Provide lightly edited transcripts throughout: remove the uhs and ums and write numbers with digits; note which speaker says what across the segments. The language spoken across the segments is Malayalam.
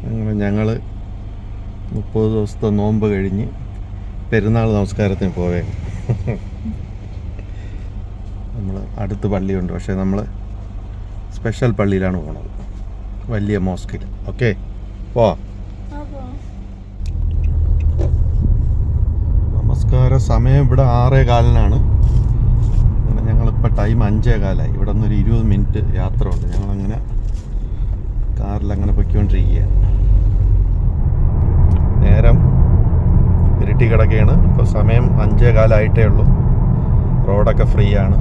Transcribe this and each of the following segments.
Speaker 1: അങ്ങനെ ഞങ്ങൾ 30 ദിവസത്തെ നോമ്പ് കഴിഞ്ഞ് പെരുന്നാൾ നമസ്കാരത്തിന് പോവേ. നമ്മൾ അടുത്ത് പള്ളിയുണ്ട്, പക്ഷേ നമ്മൾ സ്പെഷ്യൽ പള്ളിയിലാണ് പോണത്, വലിയ മോസ്കിൽ. ഓക്കെ, പോവാം. നമസ്കാര സമയം ഇവിടെ 6:15 ഞങ്ങളിപ്പോൾ ടൈം 5:15. ഇവിടെ നിന്നൊരു 20 മിനിറ്റ് യാത്ര ഉണ്ട്. ഞങ്ങളങ്ങനെ കാറിലങ്ങനെ പൊയ്ക്കൊണ്ടിരിക്കുകയാണ്. നേരം ഇരുട്ടി കിടക്കുകയാണ്. ഇപ്പോൾ സമയം 5:15 ഉള്ളൂ. റോഡൊക്കെ ഫ്രീ ആണ്.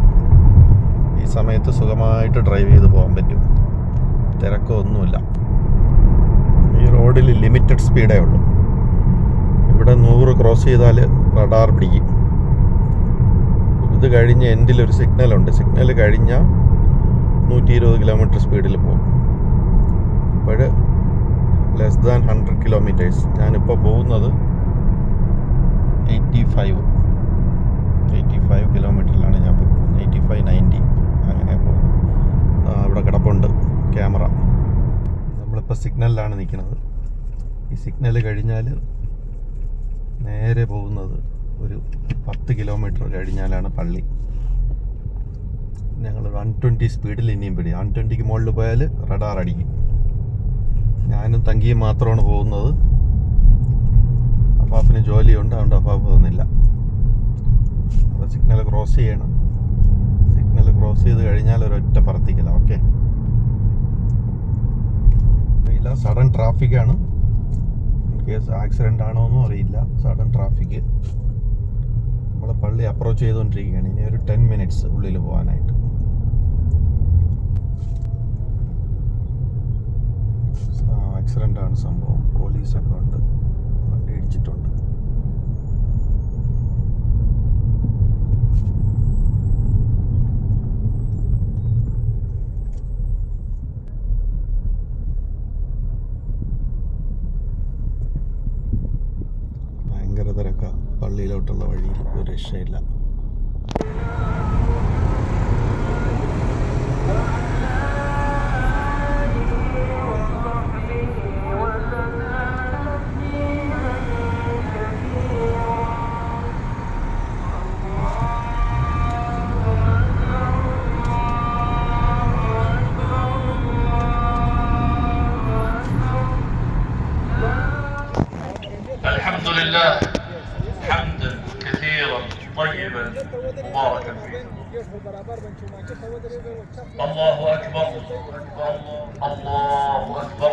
Speaker 1: ഈ സമയത്ത് സുഖമായിട്ട് ഡ്രൈവ് ചെയ്ത് പോകാൻ പറ്റും. തിരക്കൊന്നുമില്ല. ഈ റോഡിൽ ലിമിറ്റഡ് സ്പീഡേ ഉള്ളൂ. ഇവിടെ 100 ക്രോസ് ചെയ്താൽ റഡാർ പിടിക്കും. ഇത് കഴിഞ്ഞ് എൻഡിലൊരു സിഗ്നലുണ്ട്. സിഗ്നൽ കഴിഞ്ഞാൽ 120 കിലോമീറ്റർ സ്പീഡിൽ പോകും. അപ്പോൾ ലെസ് ദാൻ 100 കിലോമീറ്റേഴ്സ്. ഞാനിപ്പോൾ പോകുന്നത് 85 കിലോമീറ്ററിലാണ് ഞാൻ പോകുന്നത്. 85-90 അങ്ങനെ പോകുന്നത്. അവിടെ കിടപ്പുണ്ട് ക്യാമറ. നമ്മളിപ്പോൾ സിഗ്നലിലാണ് നിൽക്കുന്നത്. ഈ സിഗ്നൽ കഴിഞ്ഞാൽ നേരെ പോകുന്നത് ഒരു 10 കിലോമീറ്റർ കഴിഞ്ഞാലാണ് പള്ളി. ഞങ്ങൾ 120 സ്പീഡിൽ ഇനിയും പിടിക്കും. 120ക്ക് മുകളിൽ പോയാൽ റഡാർ അടിക്കും. ഞാനും തങ്കിയും മാത്രമാണ് പോകുന്നത്. അപ്പാപ്പിന് ജോലിയുണ്ട്, അതുകൊണ്ട് അപ്പാപ്പ് പോകുന്നില്ല. അപ്പോൾ സിഗ്നൽ ക്രോസ് ചെയ്യണം. സിഗ്നൽ ക്രോസ് ചെയ്ത് കഴിഞ്ഞാൽ ഒരൊറ്റ പറത്തിക്കല. ഓക്കെ, അറിയില്ല, സഡൻ ട്രാഫിക്കാണ്. ഇൻ കേസ് ആക്സിഡൻ്റ് ആണോ എന്നും അറിയില്ല. Sudden traffic. നമ്മൾ പള്ളി അപ്രോച്ച് ചെയ്തുകൊണ്ടിരിക്കുകയാണ്. ഇനി ഒരു 10 മിനിറ്റ്സ് ഉള്ളിൽ പോകാനായിട്ട്. ആക്സിഡൻ്റ് ആണ് സംഭവം. പോലീസൊക്കെ ഉണ്ട്, വണ്ടി ഇടിച്ചിട്ടുണ്ട്. ഭയങ്കര തിരക്കാ പള്ളിയിലോട്ടുള്ള വഴിയിൽ. ഒരു രക്ഷയില്ല.
Speaker 2: الحمد لله حمدا كثيرا طيبا مباركا فيه. الله أكبر الله أكبر.